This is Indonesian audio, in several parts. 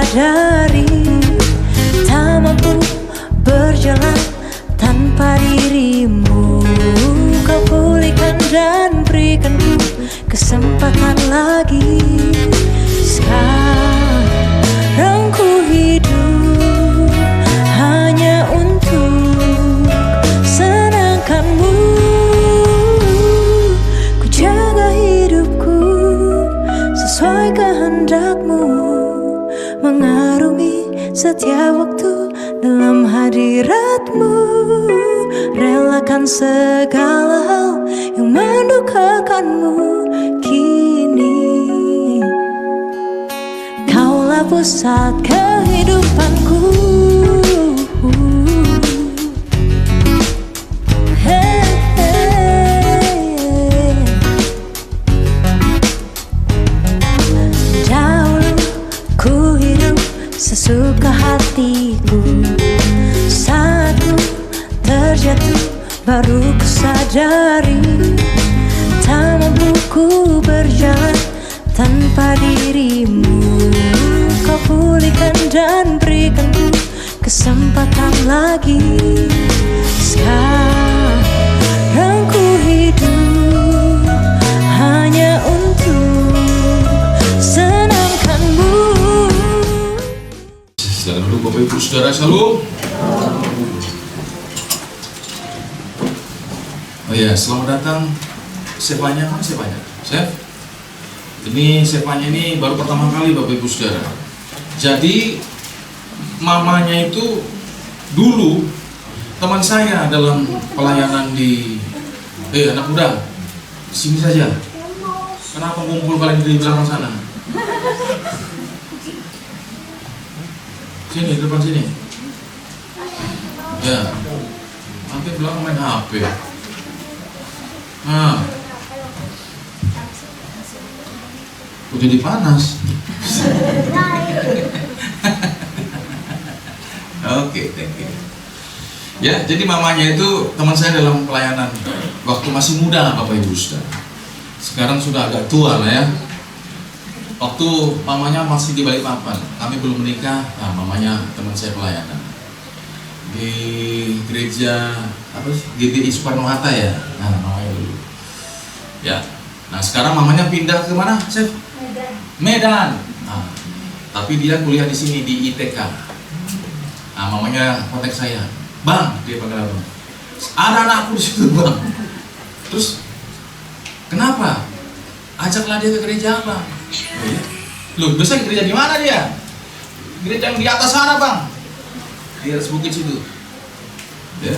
sadari, tak mampu berjalan tanpa dirimu. Kau pulihkan dan berikanku kesempatan lagi. Sekarang ku hidup hanya untuk senangkanmu. Ku jaga hidupku sesuai kehendakmu, mengarungi setiap waktu dalam hadiratmu. Relakan segala hal yang mendukakanmu kini. Kaulah pusat kehidupanku. Dahulu ku hidup sesuka hatiku, saat ku terjatuh baru ku sadari, tak mampu ku berjalan tanpa dirimu. Kau pulihkan dan berikanku kesempatan lagi. Sekarang ku hidup hanya untuk senangkanmu. Silakan duduk Bapak Ibu Saudara Shalom. Oh ya, selamat datang. Chefanya, mana chefanya? Chef? Ini chefanya ini baru pertama kali Bapak Ibu Saudara. Jadi mamanya itu dulu teman saya dalam pelayanan di anak muda. Sini saja. Kenapa ngumpul kalian di belakang sana? Sini, depan sini. Ya. Nanti belakang main HP. Nah, udah jadi panas. Oke, thank you. Ya, jadi mamanya itu teman saya dalam pelayanan waktu masih muda, Bapak Ibu Saudara. Sekarang sudah agak tua lah ya. Waktu mamanya masih di Balikpapan, kami belum menikah. Nah, mamanya teman saya pelayanan di gereja apa sih? GBI Soekarno-Hatta ya. Nah, namanya dulu. Ya. Nah, sekarang mamanya pindah ke mana, Chef? Medan. Nah, tapi dia kuliah di sini di ITK. Nah, mamanya kontak saya, "Bang," dia panggil abang, "ada anakku di situ, Bang." Terus, "Kenapa? Ajaklah dia ke gereja, Bang." Loh, biasa gereja di mana dia? Gereja yang di atas sana, Bang. Di atas bukit situ. Ya.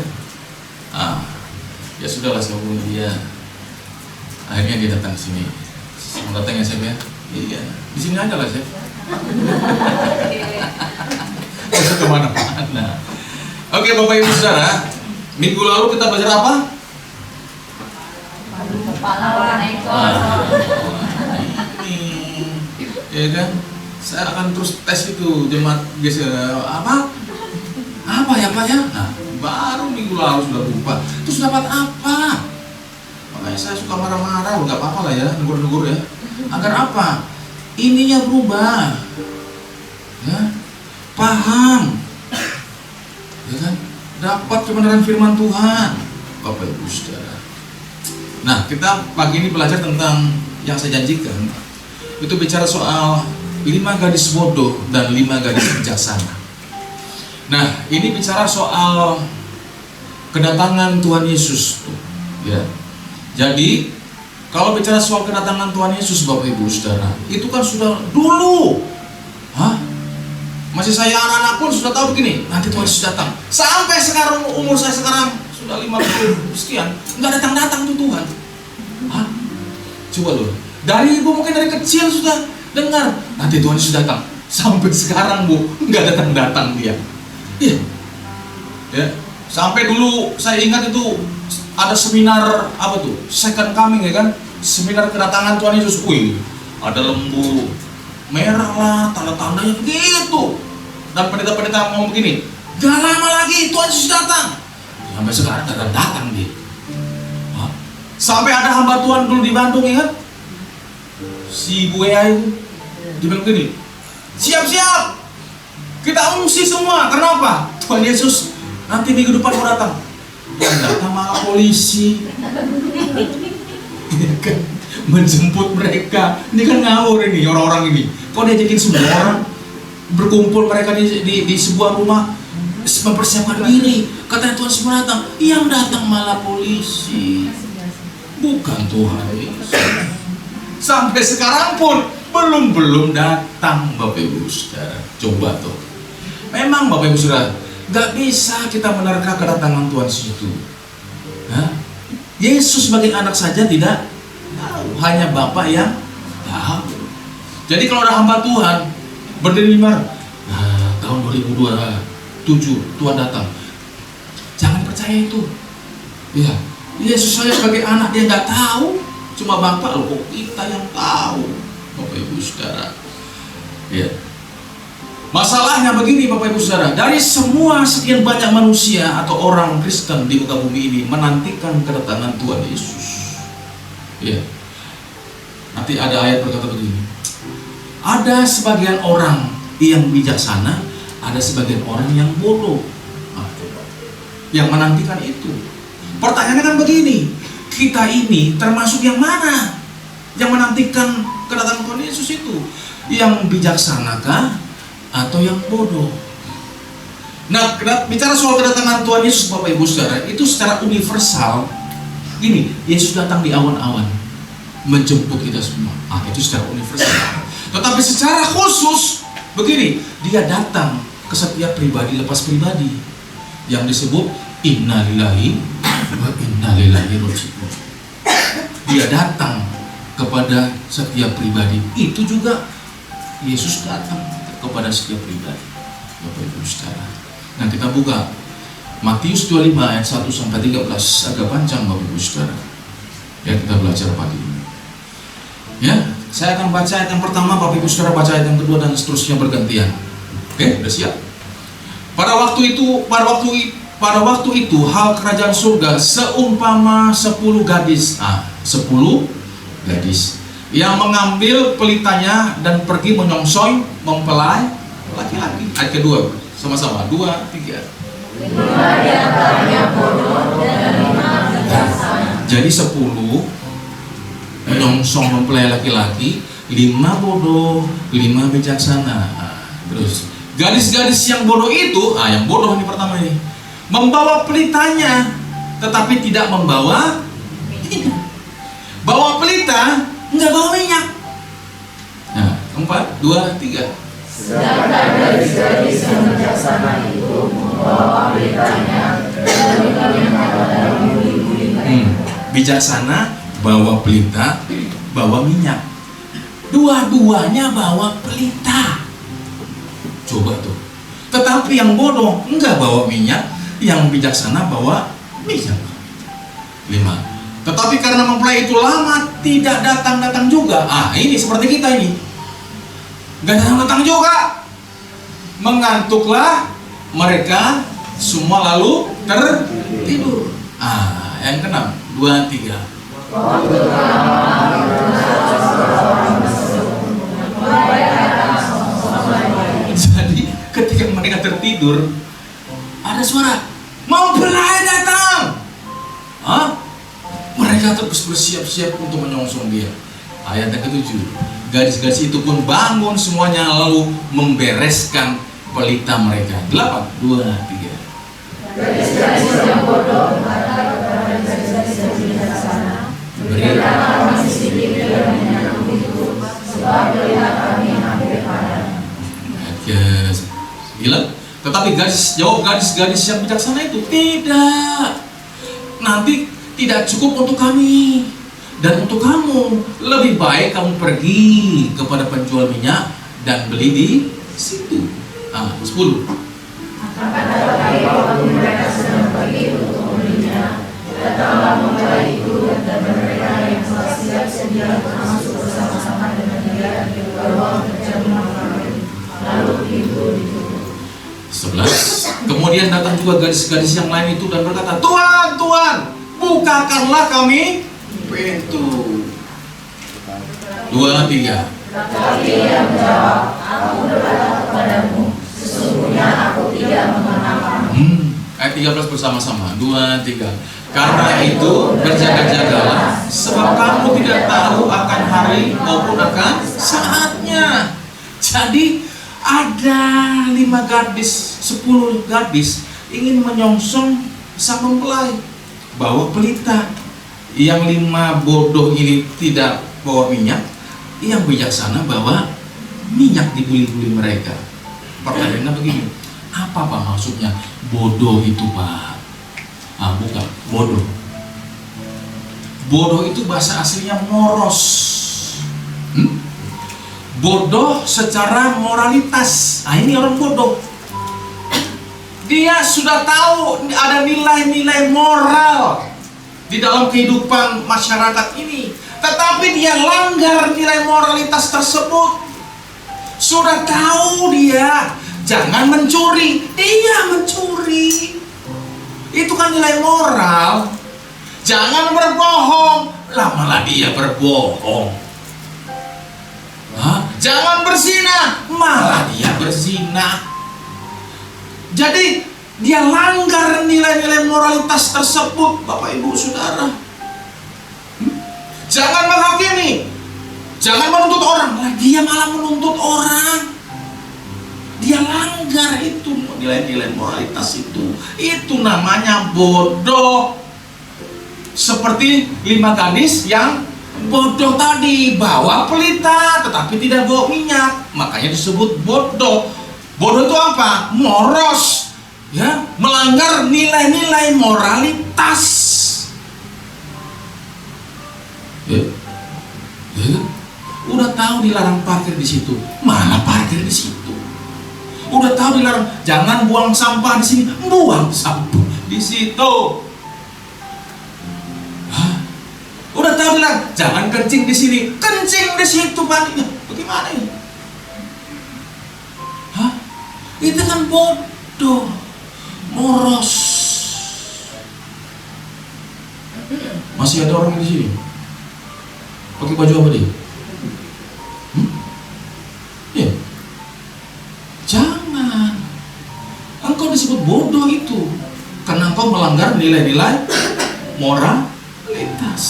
Ya sudahlah, saya hubungi dia. Akhirnya dia datang ke sini. Mau datang ya, Chef ya? Iya. Di sini aja lah, Chef. Bisa kemana-mana. Oke, Bapak Ibu Saudara, minggu lalu kita belajar apa? Ya kan? Saya akan terus tes itu jemaat apa ya Pak ya? Nah, baru minggu lalu sudah lupa. Terus dapat apa? Makanya saya suka marah-marah, nggak apa-apa lah ya, negur-negur ya. Agar apa? Ininya berubah, ya, paham, ya kan? Dapat kebenaran firman Tuhan, Bapak Ibu Saudara. Nah, kita pagi ini belajar tentang yang saya janjikan. Itu bicara soal 5 gadis bodoh dan 5 gadis bijaksana. Nah, ini bicara soal kedatangan Tuhan Yesus, ya. Jadi, kalau bicara soal kedatangan Tuhan Yesus, Bapak Ibu Saudara, itu kan sudah dulu. Masih saya anak-anak pun sudah tahu begini, nanti Tuhan Yesus datang. Sampai sekarang, umur saya sekarang sudah 50 sekian, nggak datang-datang tuh Tuhan. Coba loh, dari ibu mungkin dari kecil sudah dengar, nanti Tuhan Yesus datang. Sampai sekarang Bu, nggak datang-datang dia. Iya, ya. Sampai dulu saya ingat itu ada seminar apa tuh, second coming ya kan, seminar kedatangan Tuhan Yesus. Wih, ada lembu merah lah, tanda-tandanya begitu. Dan pendeta-pendeta ngomong begini, gak lama lagi Tuhan Yesus datang. Sampai sekarang datang dia. Sampai ada hamba Tuhan dulu di Bandung, ingat? Si Bu Ea itu dia bilang begini, siap-siap, Kita ungsi semua. Kenapa? Tuhan Yesus nanti minggu depan mau datang. Yang datang malah polisi. Dia kan menjemput mereka. Ini kan ngawur ini orang-orang ini. Kok dia jadi semua orang berkumpul mereka di sebuah rumah mempersiapkan diri. Katanya Tuhan semua datang. Yang datang malah polisi. Bukan Tuhan Yesus. Sampai sekarang pun belum datang, Bapak Ibu Saudara. Coba tuh. Memang Bapak Ibu Saudara, gak bisa kita menerka kedatangan Tuhan situ. Yesus sebagai anak saja tidak tahu, hanya Bapa yang tahu. Jadi kalau ada hamba Tuhan berdiri di mana? Tahun 2027 Tuhan datang. Jangan percaya itu. Ya, Yesus saya sebagai anak dia nggak tahu, cuma Bapa loh, kok kita yang tahu, Bapak Ibu Saudara. Ya. Masalahnya begini Bapak Ibu Saudara, dari semua sekian banyak manusia atau orang Kristen di muka bumi ini menantikan kedatangan Tuhan Yesus. Ya. Nanti ada ayat berkata begini. Ada sebagian orang yang bijaksana, ada sebagian orang yang bodoh. Yang menantikan itu. Pertanyaannya kan begini, kita ini termasuk yang mana? Yang menantikan kedatangan Tuhan Yesus itu? Yang bijaksanakah atau yang bodoh? Nah, bicara soal kedatangan Tuhan Yesus Bapak Ibu Saudara, itu secara universal. Gini, Yesus datang di awan-awan menjemput kita semua. Itu secara universal. Tetapi secara khusus begini, dia datang ke setiap pribadi lepas pribadi yang disebut innalillahi wa inna ilaihi raji'un. Dia datang kepada setiap pribadi. Itu juga Yesus datang kepada setiap pribadi. Bapak Ibu Saudara. Nah, kita buka Matius 25 ayat 1 sampai 13, agak panjang Bapak Ibu Saudara. Ya, kita belajar pagi ini. Ya, saya akan baca ayat yang pertama, Bapak Ibu Saudara baca ayat yang kedua dan seterusnya bergantian. Oke, udah siap? Pada waktu itu hal kerajaan surga seumpama 10 gadis. 10 gadis yang mengambil pelitanya dan pergi menyongsong mempelai laki-laki. Ayat kedua, sama-sama, 2, 3. 5 di antaranya bodoh dan 5 bijaksana. Jadi 10 menyongsong mempelai laki-laki, 5 bodoh, 5 bijaksana. Terus gadis-gadis yang bodoh itu, yang bodoh ini pertama ini, membawa pelitanya, tetapi tidak membawa minyak. Bawa pelita, enggak bawa minyak. 4, 2, 3. Sedangkan gadis-gadis yang bijaksana itu membawa pelitanya dan bijaksana bawa pelita, bawa minyak. Dua-duanya bawa pelita. Coba tuh. Tetapi yang bodoh enggak bawa minyak, yang bijaksana bawa minyak. 5. Tetapi karena mempelai itu lama tidak datang-datang juga. Ini seperti kita ini. Enggak datang-datang juga. Mengantuklah mereka semua lalu tertidur. Yang ke-6, 2, 3. Jadi ketika mereka tertidur, ada suara mempelai datang. Mereka terus bersiap-siap untuk menyongsong dia. Ayat yang ke-7, gadis-gadis itu pun bangun semuanya lalu membereskan pelita mereka. 8, 2, 3. gadis-gadis yang bodoh berkata kepada gadis-gadis yang bijaksana, berilah kami sedikit dari minyak itu, sebab pelita kami hampir padam. Tetapi gadis-gadis yang bijaksana itu tidak. Nanti tidak cukup untuk kami dan untuk kamu. Lebih baik kamu pergi kepada penjual minyak dan beli di situ. 10. Akan tetapi waktu mereka sedang pergi untuk membelinya, datanglah mempelai itu dan mereka yang telah siap sedia untuk masuk bersama-sama dengan dia ke ruang perjamuan kami. Lalu pintu ditutup. 11. Kemudian datang juga gadis-gadis yang lain itu dan berkata, Tuhan, Tuhan, bukakanlah kami pintu. 2, 3. Tetapi ia menjawab, aku berkata kepadamu, sesungguhnya Ayat 13 bersama-sama. 2, 3. Karena itu berjaga-jagalah, sebab kamu tidak tahu akan hari maupun akan saatnya. Jadi ada 5 gadis, 10 gadis ingin menyongsong sang mempelai, bawa pelita. Yang 5 bodoh ini tidak bawa minyak, yang bijaksana bawa minyak di buli-buli mereka. Pertanyaannya begini, apa Pak maksudnya bodoh itu Pak? Bukan, bodoh. Bodoh itu bahasa aslinya moros. Bodoh secara moralitas. Ini orang bodoh. Dia sudah tahu ada nilai-nilai moral di dalam kehidupan masyarakat ini, tetapi dia langgar nilai moralitas tersebut. Sudah tahu dia jangan mencuri, dia mencuri. Itu kan nilai moral. Jangan berbohong, lah malah dia berbohong. Jangan berzina, malah dia berzina. Jadi dia langgar nilai-nilai moralitas tersebut, Bapak Ibu Saudara. Jangan menghakimi, jangan menuntut orang, lah dia malah menuntut orang. Dia langgar itu nilai-nilai moralitas itu. Itu namanya bodoh. Seperti 5 gadis yang bodoh tadi, bawa pelita tetapi tidak bawa minyak, makanya disebut bodoh. Bodoh itu apa? Moros, ya, melanggar nilai-nilai moralitas. Udah tahu dilarang parkir di situ, mana parkir di situ? Udah tahu dilarang jangan buang sampah di sini, buang sampah di situ. Udah tahu dilarang jangan kencing di sini, kencing di situ Pak. Bagaimana ini? Itu kan bodoh, moros. Masih ada orang di sini pakai baju apa dia? Ya. Jangan. Engkau disebut bodoh itu karena engkau melanggar nilai-nilai moralitas.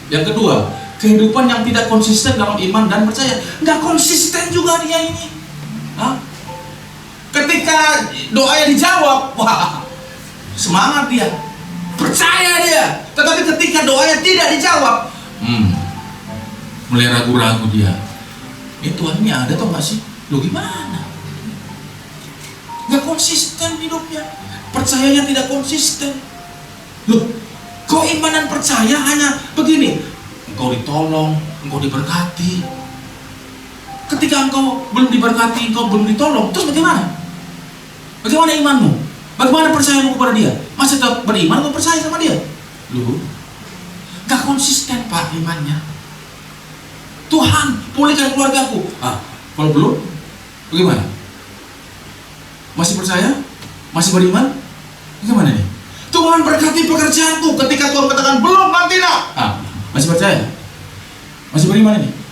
Yang kedua, kehidupan yang tidak konsisten dalam iman dan percaya. Nggak konsisten juga dia ini. Ketika doanya dijawab, wah, semangat dia, percaya dia. Tetapi ketika doanya tidak dijawab, mulai ragu-ragu dia. Tuhannya ada atau nggak sih? Lo gimana? Nggak konsisten hidupnya, percayanya tidak konsisten. Loh, kok iman dan percaya hanya begini? Engkau ditolong, engkau diberkati. Ketika engkau belum diberkati, engkau belum ditolong, terus bagaimana? Bagaimana imanmu? Bagaimana percayamu kepada dia? Masih tetap beriman atau percaya sama dia? Loh, gak konsisten Pak imannya. Tuhan, pulihkan keluargaku. Kalau belum, bagaimana? Masih percaya? Masih beriman? Bagaimana nih? Tuhan berkati pekerjaanku. Ketika Tuhan katakan belum, nanti nak. Masih percaya? Masih beriman ini?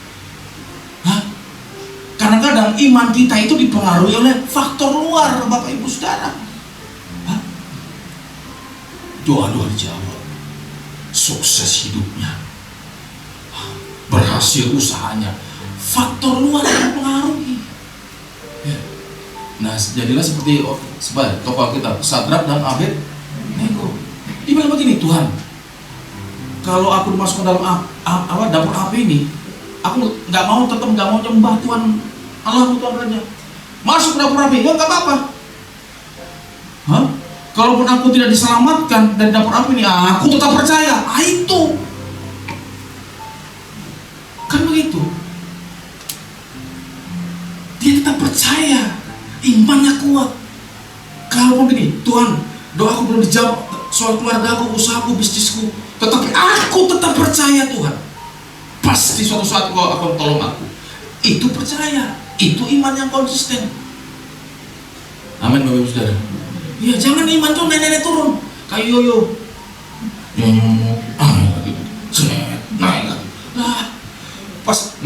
Kadang-kadang iman kita itu dipengaruhi oleh faktor luar, Bapak Ibu Saudara. Doa-doa dijawab, sukses hidupnya, berhasil usahanya, faktor luar yang mempengaruhi. Nah, jadilah seperti tokoh kita, Sadrak dan Abednego. Dia bilang begini, Tuhan, kalau aku dimasukkan dalam dapur api ini, aku nggak mau nyembah Tuhan Allah Tuhan saja. Masuk ke dapur api, nggak apa-apa. Kalaupun aku tidak diselamatkan dari dapur api ini, aku tetap percaya. Itu kan begitu. Dia tetap percaya, imannya kuat. Kalaupun gini, Tuhan, doaku belum dijawab soal keluargaku, usahaku, bisnisku, tetapi aku tetap percaya Tuhan. Pasti suatu saat Kau akan tolong aku. Itu percaya, itu iman yang konsisten. Amin Bapak Ibu Saudara. Ya jangan iman tuh nenek-nenek turun kayak yoyo. Naik lagi. Pas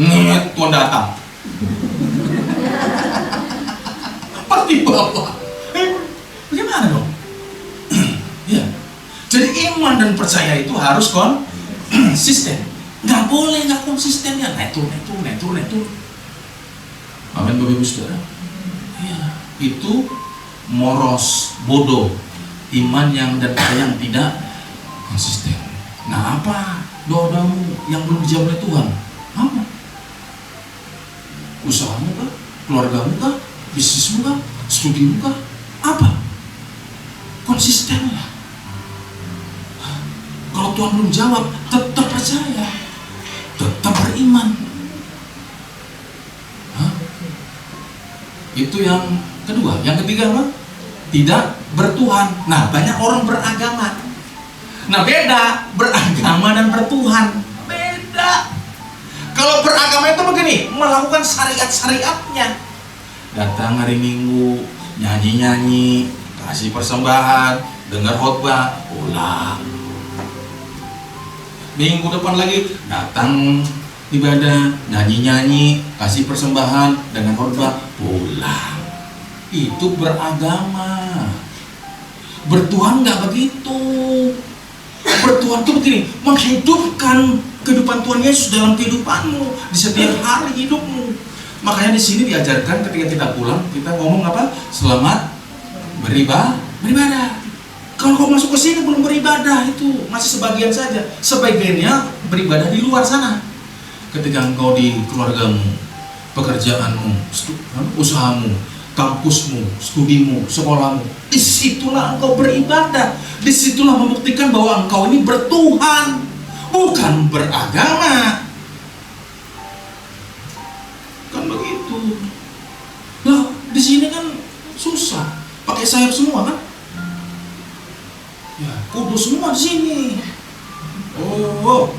Tuhan datang. Pas di bawah. Bagaimana dong? Jadi iman dan percaya itu harus konsisten. Nggak boleh nggak konsisten ya, naik turun. Amin Bapak Ibu Saudara. Ya, itu moros, bodoh, iman yang dan percaya yang tidak konsisten. Nah, apa doa-doamu yang belum dijawab oleh Tuhan? Apa? Usahamu kah? Keluargamu kah? Bisnismu kah? Studimu kah? Apa? Konsistenlah. Kalau Tuhan belum jawab, tetap percaya, tetap beriman. Itu yang kedua. Yang ketiga apa? Tidak bertuhan. Nah, banyak orang beragama. Nah, beda beragama dan bertuhan. Beda. Kalau beragama itu begini, melakukan syariat-syariatnya. Datang hari Minggu, nyanyi-nyanyi, kasih persembahan, dengar khotbah, pulang. Minggu depan lagi datang ibadah, nyanyi-nyanyi, kasih persembahan, dengan khotbah, pulang. Itu beragama. Bertuhan nggak begitu. Bertuhan itu begini, menghidupkan kehidupan Tuhan Yesus dalam kehidupanmu di setiap hari hidupmu. Makanya di sini diajarkan ketika kita pulang, kita ngomong apa? Selamat beribadah. Kalau kau masuk ke sini belum beribadah, itu masih sebagian saja. Sebagiannya beribadah di luar sana. Ketika engkau di keluargamu, pekerjaanmu, usahamu, kampusmu, studimu, sekolahmu, disitulah engkau beribadah. Disitulah membuktikan bahwa engkau ini bertuhan, bukan beragama. Kan begitu. Lah, di sini kan susah, pakai sayap semua kan? Ya, kudus semua di sini. Oh,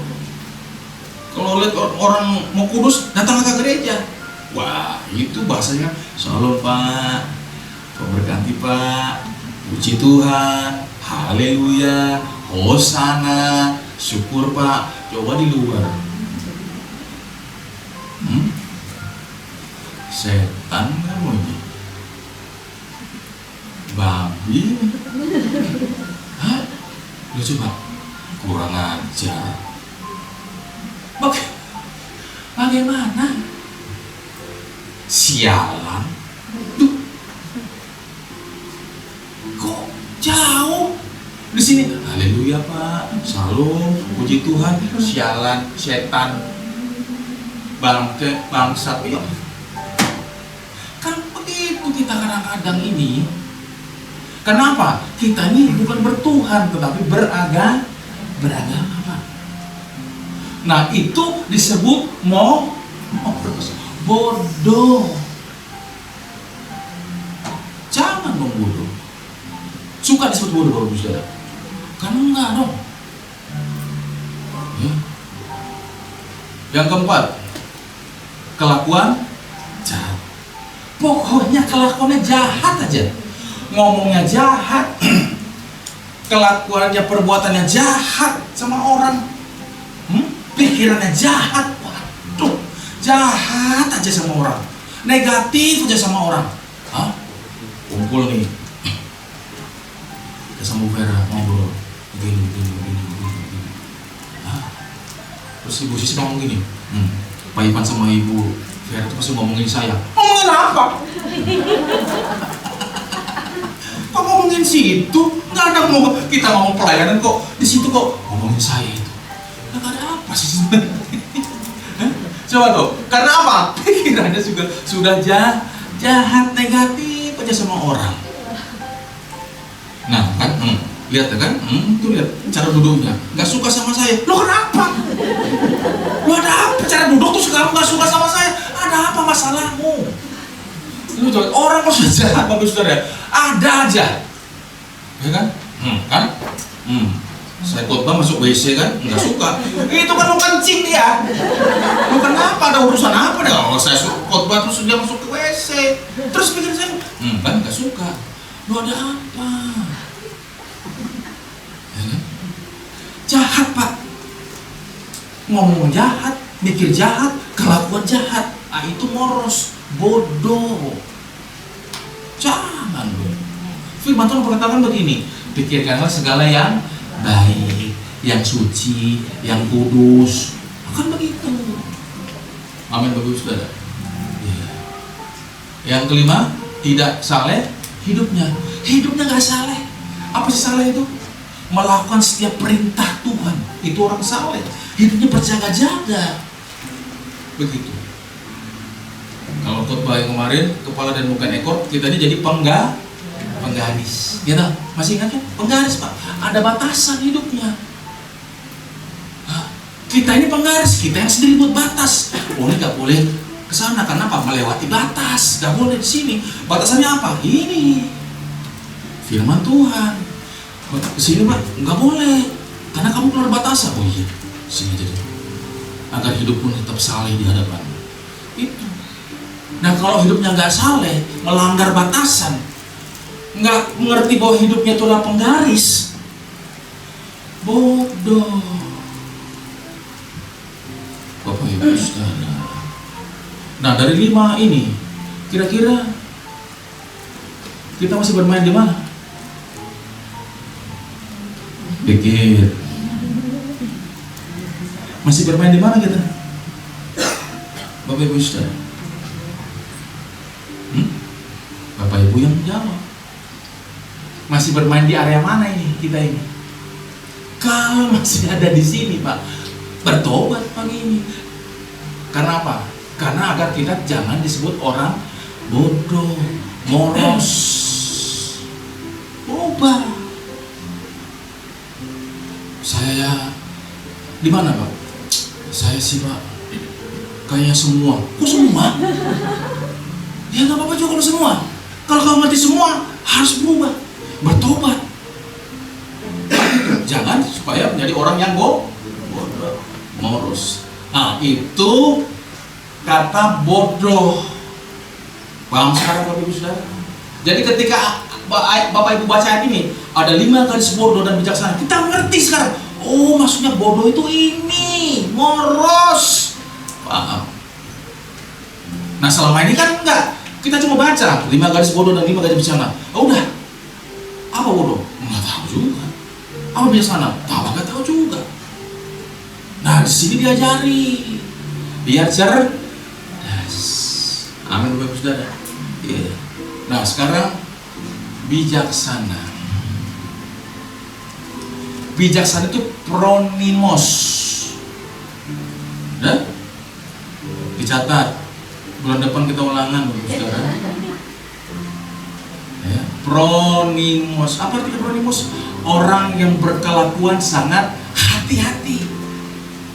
kalau lihat orang mau kudus, datang ke gereja. Wah, itu bahasanya, Shalom Pak, berganti Pak, puji Tuhan, haleluya, hosana, syukur Pak. Coba di luar, setan kamu ini, babi, hah? Lucu Pak, kurang ajar. Bagaimana? Sialan. Duh. Kok jauh? Di sini haleluya Pak, Shalom, puji Tuhan, sialan, setan, bangke, bangsat. Ya. Kan begitu kita kadang-kadang ini. Kenapa? Kita ini bukan bertuhan, tetapi beragama Pak. Nah, itu disebut bodoh. Jangan bodoh. Suka disebut bodoh Bapak Ibu Saudara? Kan enggak dong. Ya. Yang keempat, kelakuan jahat. Pokoknya kelakuannya jahat aja. Ngomongnya jahat. Kelakuannya, perbuatannya jahat sama orang. Pikirannya jahat. Waduh, jahat aja sama orang, negatif aja sama orang. Hah? Kumpul nih, kita sama Bu Vera ngobrol, begini. Hah? Terus Ibu Sisi ngomong gini, Pak Ipan sama Ibu Vera tuh pasti ngomongin saya. Ngomongin apa? Kok ngomongin situ? Nggak ada ngomong, kita ngomong pelayanan kok, di situ kok ngomongin saya itu. Nggak ada apa sih sebenarnya? Coba tuh, karena apa? Pikirannya juga sudah jahat, negatif aja sama orang. Nah kan, lihat kan, tuh lihat cara duduknya, nggak suka sama saya. Lo kenapa? Lo ada apa? Cara duduk tuh kamu nggak suka sama saya? Ada apa masalahmu? Lu coba, orang kok sudah jahat Bapak Saudara? Ada aja, ya kan? Saya khotbah masuk WC kan, nggak suka. Itu kan mau kencing dia. Lu kenapa? Ada urusan apa deh? Kalau saya khotbah terus dia masuk ke WC, terus pikir saya, kan nggak suka. Lu ada apa? Ya kan? Jahat Pak. Ngomong jahat, mikir jahat, kelakuan jahat. Ah, itu moros, bodoh. Jangan. Firman Tuhan berkatakan begini, pikirkanlah segala yang baik, yang suci, yang kudus. Akan begitu. Amin Bapak Ibu Saudara. Ya. Yang kelima, tidak saleh hidupnya. Hidupnya nggak saleh. Apa sih saleh itu? Melakukan setiap perintah Tuhan. Itu orang saleh. Hidupnya berjaga-jaga. Begitu. Kalau khotbah yang kemarin, kepala dan bukan ekor, kita ini jadi penggaris. Gitu? Masih ingat kan? Penggaris Pak. Ada batasan hidupnya. Kita ini penggaris, kita yang sendiri buat batas. Oh, ini nggak boleh ke sana karena apa? Melewati batas, nggak boleh di sini. Batasannya apa? Ini firman Tuhan. Ke sini Pak, nggak boleh karena kamu keluar batasan. Oh iya, sini jadi agar hidup pun tetap saleh di hadapan. Itu. Nah kalau hidupnya nggak saleh, melanggar batasan, nggak mengerti bahwa hidupnya itu adalah penggaris, bodoh. Bapak Ibu Saudara. Nah dari 5 ini, kira-kira kita masih bermain di mana? Pikir. Masih bermain di mana kita? Bapak Ibu Saudara. Bapak Ibu yang jawab. Masih bermain di area mana ini kita ini? Kalau masih ada di sini Pak, bertobat pagi ini. Karena apa? Karena agar kita jangan disebut orang bodoh, moros. Ubah. Saya di mana Pak? Saya sih Pak, kayaknya semua. Kok semua? Ya nggak apa-apa juga kalau semua. Kalau kamu ngerti semua, harus berubah, bertobat. Jangan supaya menjadi orang yang bodoh, moros. Nah itu kata bodoh. Paham sekarang Bapak Ibu Saudara? Jadi ketika Bapak Ibu baca ayat ini, ada 5 garis bodoh dan bijaksana. Kita mengerti sekarang. Oh maksudnya bodoh itu ini, moros. Paham? Nah selama ini kan enggak. Kita cuma baca 5 garis bodoh dan 5 garis bijaksana. Oh udah. Apa bodoh? Nggak tahu juga. Apa bijaksana? Nggak tahu juga. Nah di sini diajari biar cerdas. Amin Bapak Ibu Saudara. Yeah. Nah sekarang bijaksana. Bijaksana itu pronimos. Nah, dicatat. Bulan depan kita ulangan Bapak Ibu Saudara. Ya, pronimos. Apa artinya pronimos? Orang yang berkelakuan sangat hati-hati.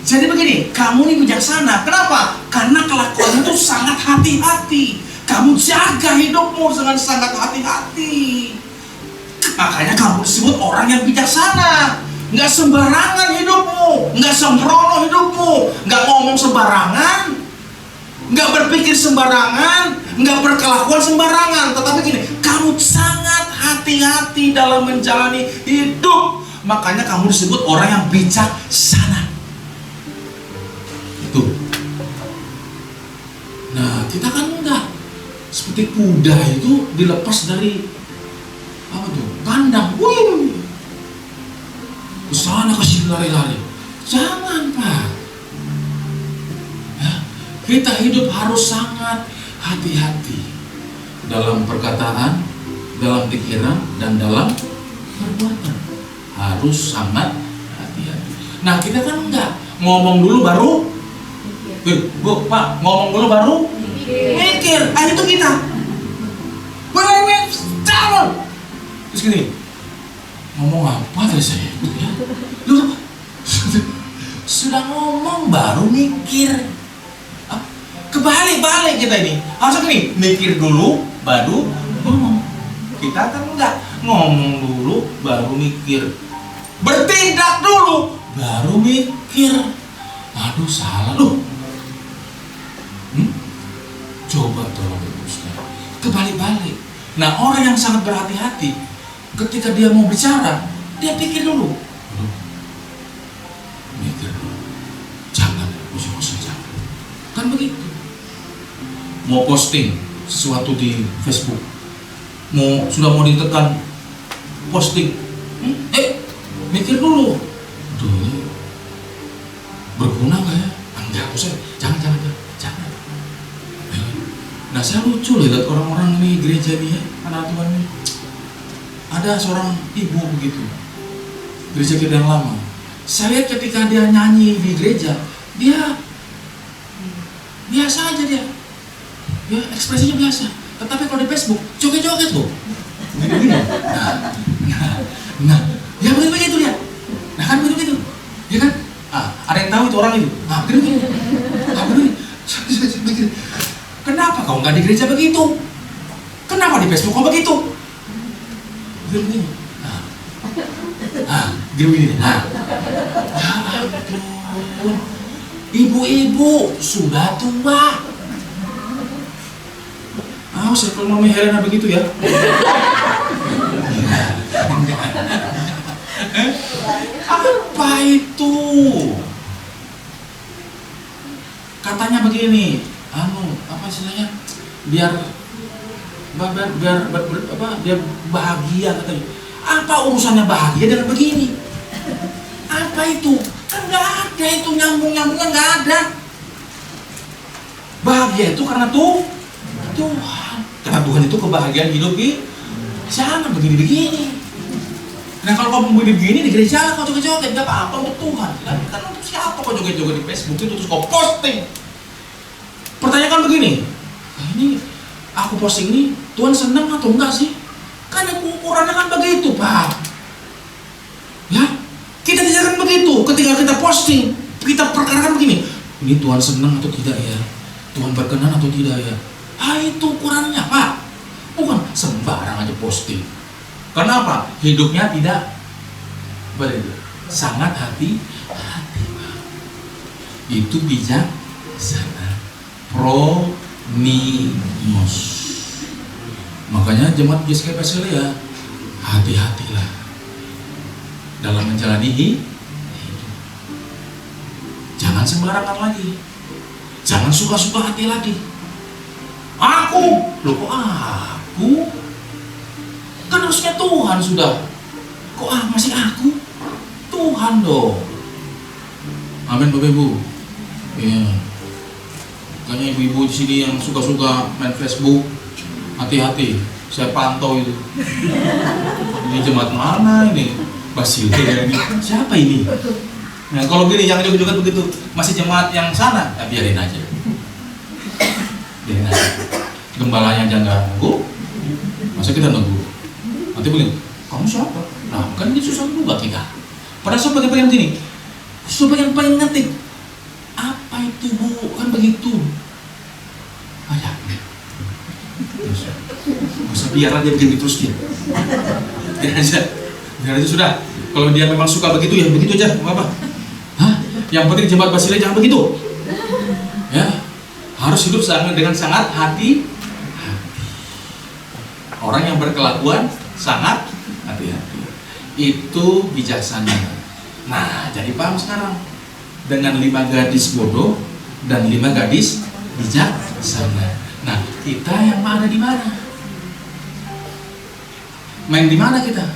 Jadi begini, kamu ini bijaksana. Kenapa? Karena kelakuanmu itu sangat hati-hati. Kamu jaga hidupmu dengan sangat hati-hati. Makanya kamu disebut orang yang bijaksana. Nggak sembarangan hidupmu, nggak sembrono hidupmu, nggak ngomong sembarangan, nggak berpikir sembarangan, nggak berkelakuan sembarangan. Tetapi gini, kamu sangat hati-hati dalam menjalani hidup. Makanya kamu disebut orang yang bijaksana. Itu. Nah, kita kan enggak. Seperti kuda itu dilepas dari apa tuh? Kandang. Wih. Ke sana ke sini lari-lari. Jangan, Pak. Ya, kita hidup harus sangat hati-hati dalam perkataan, dalam pikiran, dan dalam perbuatan. Harus sangat hati-hati. Nah, kita kan enggak. Ngomong dulu baru Bu, Pak, ngomong dulu baru mikir. Ah, itu kita. Calon. Terus gini. Ngomong apa tadi saya? Ya. Lu sudah ngomong baru mikir. Kebalik-balik kita ini. Harusnya gini, mikir dulu baru ngomong. Kita kan enggak. Ngomong dulu baru mikir. Bertindak dulu baru mikir. Aduh, salah lu. Coba tolong Ibu Saudara, kebalik-balik. Nah, orang yang sangat berhati-hati, ketika dia mau bicara, dia pikir dulu. Mikir dulu. Jangan, usah jangan. Kan begitu. Mau posting sesuatu di Facebook, sudah mau ditekan posting. mikir dulu, aduh ini berguna nggak ya? Enggak, usah, jangan. Nah saya lucu loh lihat orang-orang ini gereja nih ya, anak Tuhan ini. Ada seorang ibu begitu, gereja kita yang lama. Saya lihat ketika dia nyanyi di gereja, dia biasa aja dia, ya ekspresinya biasa. Tetapi kalau di Facebook joget-joget loh, gini. Nah, ya begitu lihat. Nah kan begitu, ya kan? Ada yang tahu itu orang itu. Begini. Kenapa kau nggak di gereja begitu? Kenapa di Facebook kau begitu? Begini. Gini. Ya ampun. Ibu-ibu sudah tua. Saya kalau Mami Helena begitu ya. Apa itu? Katanya begini, apa istilahnya? Biar bahagia katanya. Apa urusannya bahagia dengan begini? Apa itu? Kan nggak ada itu nyambungnya nggak ada. Bahagia itu karena Tuhan. Karena Tuhan itu kebahagiaan hidup ini. Jangan begini-begini. Nah kalau kau mau begini di gereja kau joget-joget nggak apa-apa untuk Tuhan. Kan untuk siapa kau joget-joget di Facebook itu terus kau posting? Pertanyakan begini, ini aku posting ini Tuhan senang atau enggak sih? Kan ukurannya kan begitu Pak. Ya, kita tidak akan begitu. Ketika kita posting, kita perkarakan begini, ini Tuhan senang atau tidak ya? Tuhan berkenan atau tidak ya? Itu ukurannya Pak. Bukan sembarang aja posting. Karena apa? Hidupnya tidak sangat hati-hati Pak. Itu bijaksana. Pronimos. Makanya jemaat GSKP Basilia, hati-hatilah dalam menjalani hidup. Jangan sembarangan lagi. Jangan suka-suka hati lagi. Aku? Loh kok aku? Kan harusnya Tuhan sudah. Kok masih aku? Tuhan dong. Amin Bapak Ibu. Iya. Makanya ibu-ibu di sini yang suka-suka main Facebook, hati-hati. Saya pantau itu. Ini jemaat mana ini? Basilia ini. Siapa ini? Nah kalau gini jangan joget-joget begitu. Masih jemaat yang sana, ya biarin aja. Biarin aja. Gembalanya aja nggak nunggu. Masa kita nunggu? Nanti bilang, kamu siapa? Nah kan ini susah juga kita. Padahal saya pengen gini. Saya pengen ngetik. Apa itu Bu? Kan begitu. Ya. Masa biar aja begini terus dia. Biar aja sudah. Kalau dia memang suka begitu ya begitu aja, nggak apa. Yang penting jemaat Basilia jangan begitu. Ya, harus hidup dengan sangat hati. Orang yang berkelakuan sangat hati-hati. Itu bijaksana. Nah, jadi paham sekarang. Dengan 5 gadis bodoh dan 5 gadis bijaksana. Nah, kita yang ada di mana? Main di mana kita?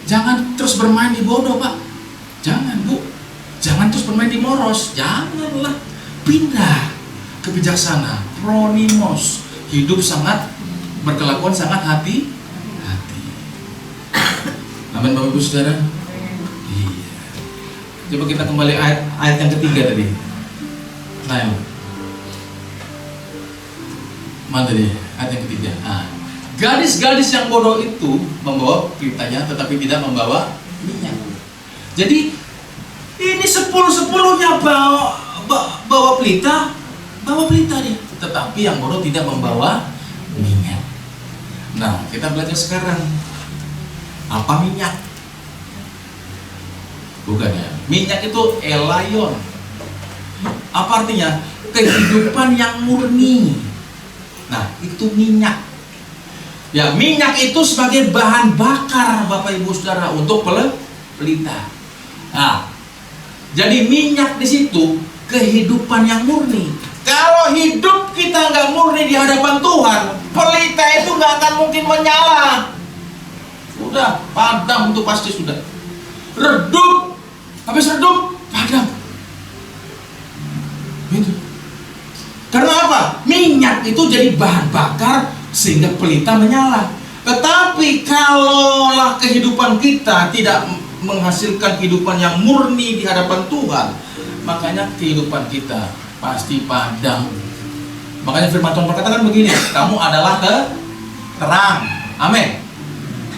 Jangan terus bermain di bodoh Pak. Jangan Bu. Jangan terus bermain di moros. Janganlah. Pindah ke bijaksana. Pronimos. Hidup sangat berkelakuan sangat hati. Amin Bapak Ibu Saudara. Iya. Coba kita kembali ayat yang ketiga tadi. Nah, mana tadi? Ayat yang ketiga. Gadis-gadis yang bodoh itu membawa pelitanya tetapi tidak membawa minyak. Jadi ini 10-10-nya bawa pelita dia. Tetapi yang bodoh tidak membawa minyak. Nah, kita belajar sekarang. Apa minyak? Bukan ya. Minyak itu elayon. Apa artinya? Kehidupan yang murni. Nah, itu minyak. Ya, minyak itu sebagai bahan bakar Bapak Ibu Saudara untuk pelita. Nah, jadi minyak di situ kehidupan yang murni. Kalau hidup kita nggak murni di hadapan Tuhan, Pelita itu nggak akan mungkin menyala. Sudah padam itu pasti sudah. Redup, habis redup padam. Itu. Karena apa? Minyak itu jadi bahan bakar sehingga pelita menyala. Tetapi kalaulah kehidupan kita tidak menghasilkan kehidupan yang murni di hadapan Tuhan, makanya kehidupan kita pasti padam. Makanya firman Tuhan berkatakan begini, kamu adalah terang. Amin.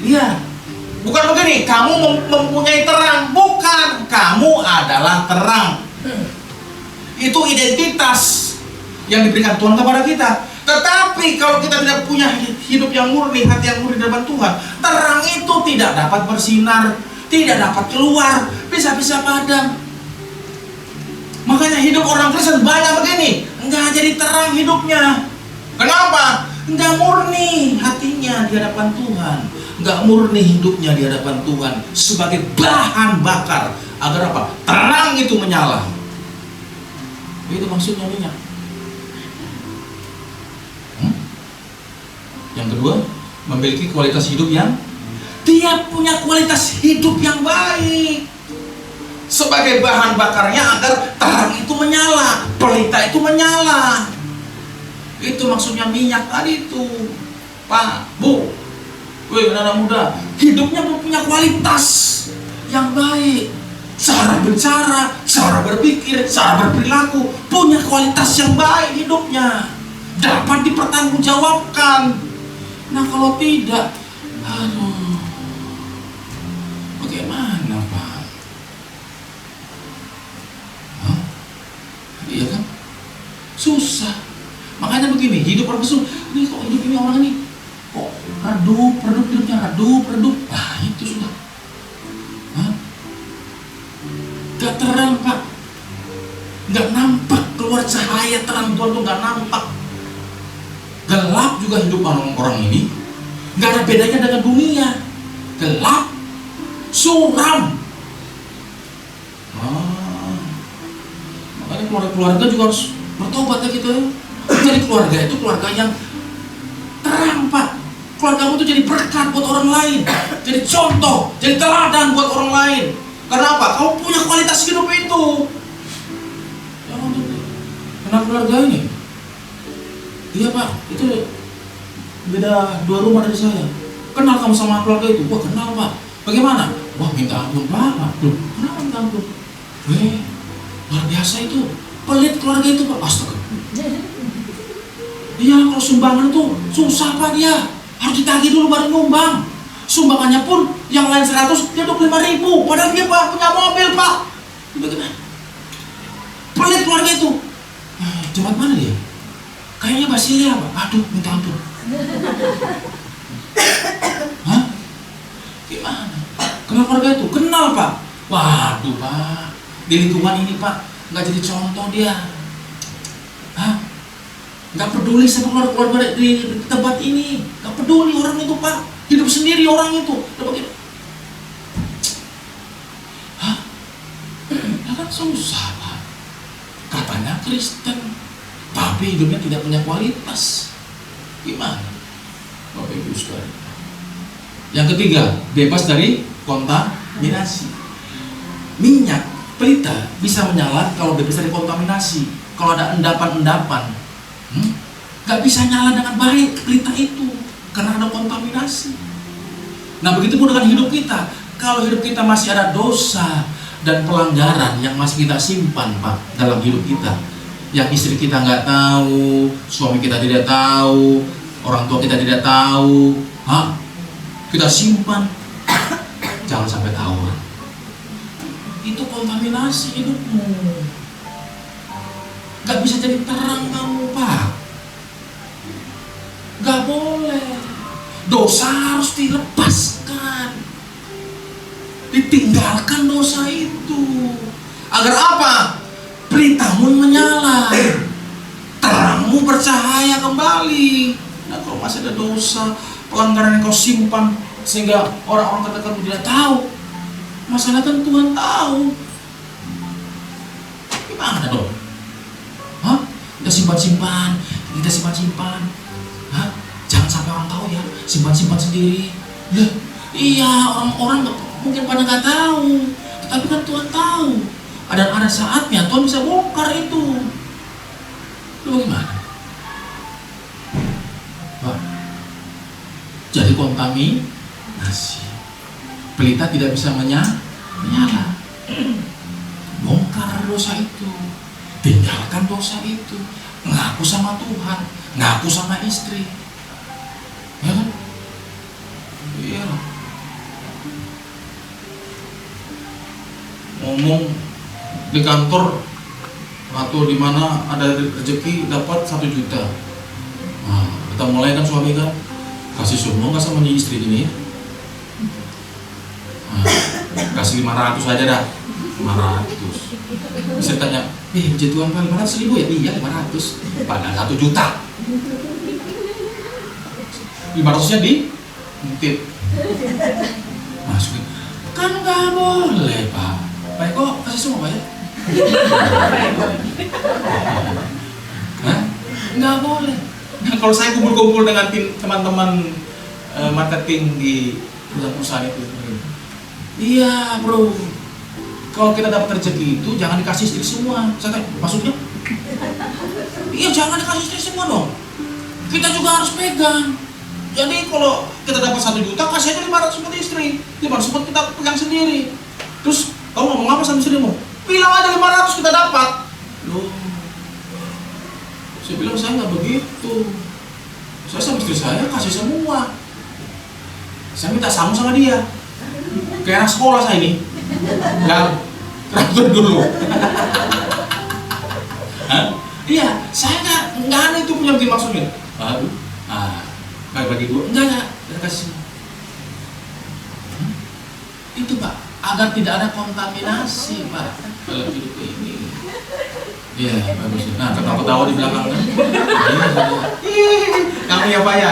Iya. Bukan begini, kamu mempunyai terang. Bukan, kamu adalah terang. Itu identitas yang diberikan Tuhan kepada kita. Tetapi kalau kita tidak punya hidup yang murni, hati yang murni di hadapan Tuhan, terang itu tidak dapat bersinar, tidak dapat keluar, bisa-bisa padam. Makanya hidup orang Kristen banyak begini, enggak jadi terang hidupnya. Kenapa? Enggak murni hatinya di hadapan Tuhan, enggak murni hidupnya di hadapan Tuhan sebagai bahan bakar agar apa? Terang itu menyala. Itu maksudnya minyak. Yang kedua, memiliki kualitas hidup yang dia punya kualitas hidup yang baik sebagai bahan bakarnya agar terang itu menyala, pelita itu menyala. Itu maksudnya minyak tadi itu, Pak, Bu, anak muda, hidupnya punya kualitas yang baik. Cara bicara, cara berpikir, cara berperilaku punya kualitas yang baik hidupnya, dapat dipertanggungjawabkan. Nah kalau tidak, aduh, bagaimana Pak? Hah? Iya kan? Susah. Makanya begini, hidup orang Kristen, ini kok hidup ini orang ini kok redup hidupnya, redup. Nah itu sudah. Hah? Gak terang Pak, gak nampak keluar cahaya terang Tuhan tuh gak nampak. Gelap juga hidup orang ini, nggak ada bedanya dengan dunia. Gelap, suram. Makanya keluarga juga harus bertobat ya kita. Jadi keluarga itu keluarga yang terang Pak. Keluargamu itu jadi berkat buat orang lain, jadi contoh, jadi teladan buat orang lain. Kenapa? Kamu punya kualitas hidup itu. Kenapa keluarga ini? Iya Pak, itu beda 2 rumah dari saya. Kenal kamu sama keluarga itu? Wah kenal Pak. Bagaimana? Wah minta ampun Pak. Kenapa minta ampun? Luar biasa itu. Pelit keluarga itu Pak. Astaga. Iya kalau sumbangan itu susah Pak dia. Harus ditagih dulu baru nyumbang. Sumbangannya pun yang lain 100, dia 25.000. Padahal dia Pak punya mobil Pak. Bagaimana? Pelit keluarga itu. Jemaat mana dia? Kayaknya Basilia Pak. Aduh minta ampun. Hah? Gimana? Kenal keluarga itu? Kenal Pak. Waduh Pak, di lingkungan ini Pak nggak jadi contoh dia. Hah? Nggak peduli sama keluarga di tempat ini. Nggak peduli orang itu Pak. Hidup sendiri orang itu. Hah? Ya kan susah Pak. Katanya Kristen, tapi hidupnya tidak punya kualitas. Gimana Bapak Ibu sekalian? Yang ketiga, bebas dari kontaminasi. Minyak pelita bisa menyala kalau bebas dari kontaminasi. Kalau ada endapan-endapan, gak bisa nyala dengan baik pelita itu karena ada kontaminasi. Nah begitu pun dengan hidup kita. Kalau hidup kita masih ada dosa dan pelanggaran yang masih kita simpan Pak dalam hidup kita, yang istri kita nggak tahu, suami kita tidak tahu, orang tua kita tidak tahu, kita simpan, jangan sampai tahu. Itu kontaminasi hidupmu. Gak bisa jadi terang kamu Pak. Gak boleh. Dosa harus dilepaskan, ditinggalkan dosa itu. Agar apa? Pelitamu menyala, terangmu bercahaya kembali. Nah kalau masih ada dosa, pelanggaran yang kau simpan sehingga orang-orang terdekatmu tidak tahu, masalah kan Tuhan tahu. Gimana dong? Kita simpan. Hah? simpan-simpan sendiri. Lah, iya, orang-orang mungkin pada nggak tahu, tapi kan Tuhan tahu. Ada saatnya Tuhan bisa bongkar itu. Itu bagaimana? Pak, jadi kontaminasi. Pelita tidak bisa menyala. Bongkar dosa itu, tinggalkan dosa itu, ngaku sama Tuhan, ngaku sama istri, ya kan? Iya. Ngomong di kantor atau di mana ada rezeki dapat 1 juta. Nah, kita mulai kan suami kan kasih semua nggak sama istri ini ya? Nah, kasih 500 aja dah, 500. Bisa tanya, puji Tuhan Pak, 500.000 ya? Iya 500, padahal 1 juta. 500-nya dititip. Masukin, kan nggak boleh Pak. Pak Eko kasih semua Pak ya? Hah? Nggak boleh. Nah, kalau saya kumpul-kumpul dengan tim teman-teman marketing di perusahaan itu, iya bro, kalau kita dapat rezeki itu jangan dikasih istri semua. Saya tanya, maksudnya? Iya, jangan dikasih istri semua dong. Kita juga harus pegang. Jadi kalau kita dapat 1 juta, kasih aja 500 buat istri, 500 buat kita pegang sendiri. Terus kamu ngomong apa sama istrimu? Bilang aja 500 kita dapat. Loh, saya bilang saya nggak begitu. Saya sama istri saya kasih semua. Saya minta sama dia. Kayak anak sekolah saya ini. Yang teratur dulu. Hah? Iya, saya nggak ada itu punya begini maksudnya. Aduh, bagi dua, enggak, kasih. Itu Pak, agar tidak ada kontaminasi Pak dalam hidup ini. Iya, bagus. Nah, ketawa-ketawa di belakang kan? Kamu ya Pak ya?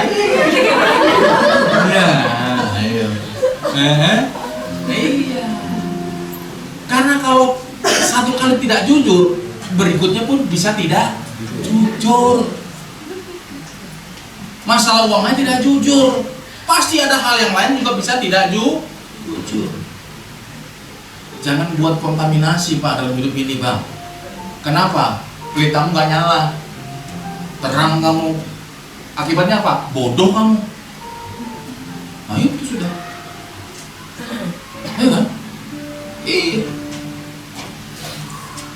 Iya, ayo. Iya. Karena kalau satu kali tidak jujur, berikutnya pun bisa tidak jujur. Masalah uangnya tidak jujur, pasti ada hal yang lain juga bisa tidak jujur. Jangan buat kontaminasi Pak dalam hidup ini Bang. Kenapa? Pelitamu nggak nyala, terang kamu. Akibatnya apa? Bodoh kamu. Nah itu sudah. Ayo kan? Iya.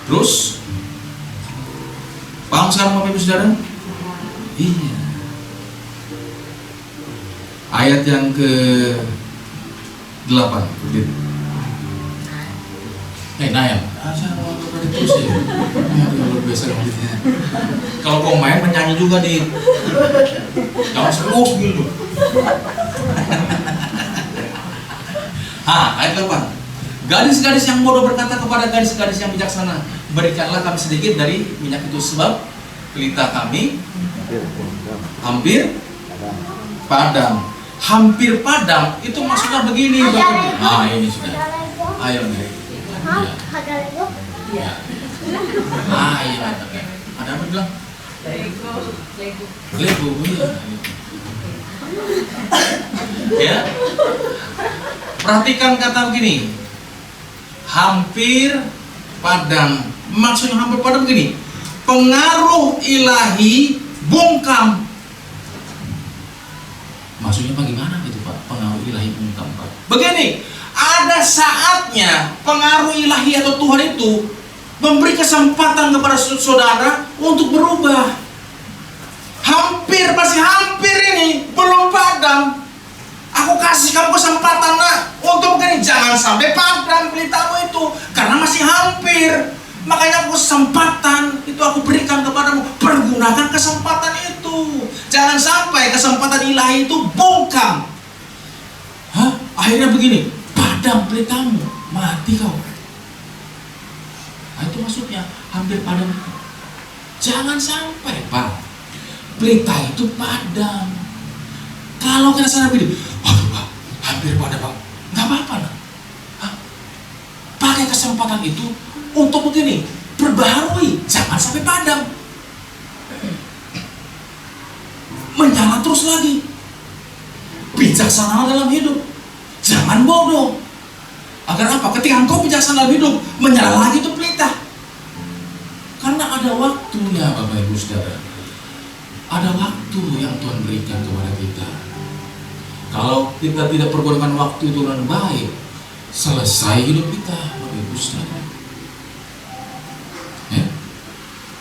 Terus, paham sekarang Bapak Ibu Saudara? Iya. Ayat yang ke-8. Nayam. Saya mau terus ya. Luar biasa ngomongnya. Kalau kau main menyanyi juga di. Jangan serius gitu. Ayat 8. Gadis-gadis yang bodoh berkata kepada gadis-gadis yang bijaksana, berikanlah kami sedikit dari minyak itu sebab pelita kami hampir padam. Hampir padam itu maksudnya begini Bapak. Ini sudah. Ayo nih. Ya. Iya. Ada apa bilang? Lego. Ya. Perhatikan kata begini. Hampir padam. Maksudnya hampir padam begini. Pengaruh ilahi bungkam. Maksudnya bagaimana gitu Pak? Pengaruh ilahi bungkam Pak. Begini, ada saatnya pengaruh ilahi atau Tuhan itu memberi kesempatan kepada saudara untuk berubah. Masih hampir ini belum padam. Aku kasih kamu kesempatan untuk begini, jangan sampai padam pelitamu itu karena masih hampir. Makanya aku kesempatan itu aku berikan kepadamu. Pergunakan kesempatan itu. Jangan sampai kesempatan ilahi itu bungkam. Akhirnya begini, padam pelitamu, mati kau. Nah, itu maksudnya hampir padam. Jangan sampai Pak, pelita itu padam. Kalau kita sadar begini, waduh Pak, hampir padam Pak, nggak apa-apa nak. Pakai kesempatan itu untuk begini, perbaharui, jangan sampai padam. Menyala terus lagi. bijaksana dalam hidup. Jangan bodoh. Agar apa? Ketika engkau bijaksana dalam hidup, menyala lagi itu pelita. Karena ada waktunya, Bapak Ibu Saudara. Ada waktu yang Tuhan berikan kepada kita. Kalau kita tidak pergunakan waktu itu dengan baik, selesai hidup kita, Bapak Ibu Saudara. Ya?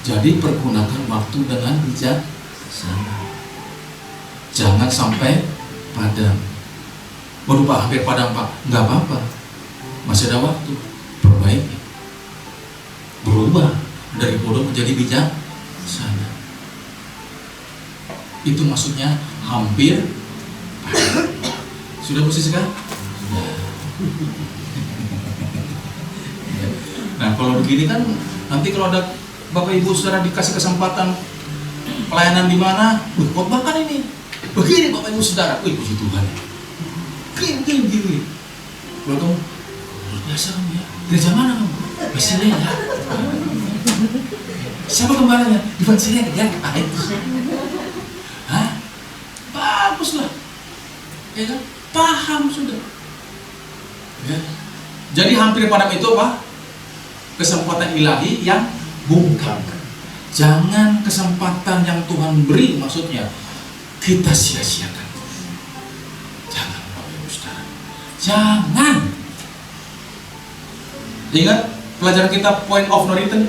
Jadi pergunakan waktu dengan bijaksana. Jangan sampai padam. Waduh Pak, hampir padam Pak. Nggak apa-apa, masih ada waktu. Perbaiki, berubah dari bodoh menjadi bijaksana. Itu maksudnya hampir padam. Sudah posisi kan? Sudah. Nah kalau begini kan, nanti kalau ada Bapak Ibu Saudara dikasih kesempatan pelayanan di mana, khotbah kan ini. Begini Bapak Ibu Saudara, wih puji Tuhan. Gini. Kalau kamu, luar biasa kamu ya. Gereja mana kamu? Basilia ya. Siapa gembalanya? Di Basilia ya. Hah? Bagus lah. Ya kan? Paham sudah. Ya. Jadi hampir padam itu apa? Kesempatan ilahi yang bungkam. Jangan kesempatan yang Tuhan beri, maksudnya kita sia-siakan. Jangan, Bapak Ibu Saudara. Jangan. Ingat pelajaran kita point of no return?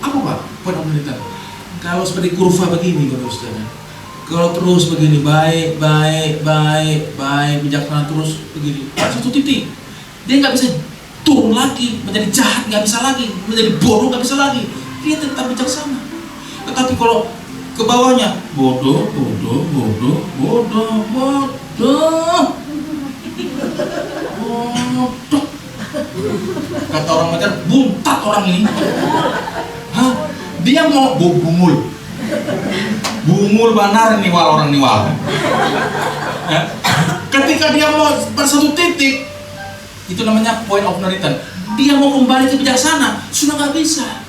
Apa Pak? Point of no return. Kalau seperti kurva begini, Bapak Ibu Saudara. Kalau terus begini, baik, bijaksana terus begini. Satu titik, dia nggak bisa turun lagi, menjadi jahat nggak bisa lagi, menjadi bodoh nggak bisa lagi. Dia tetap bijaksana. Tetapi kalau ke bawahnya bodoh. Kata orang Medan, buntat orang ini. Hah? Dia mau bungul banar niwal orang niwal. Ya. Ketika dia mau pada satu titik, itu namanya point of no return. Dia mau kembali ke bijaksana, sudah nggak bisa.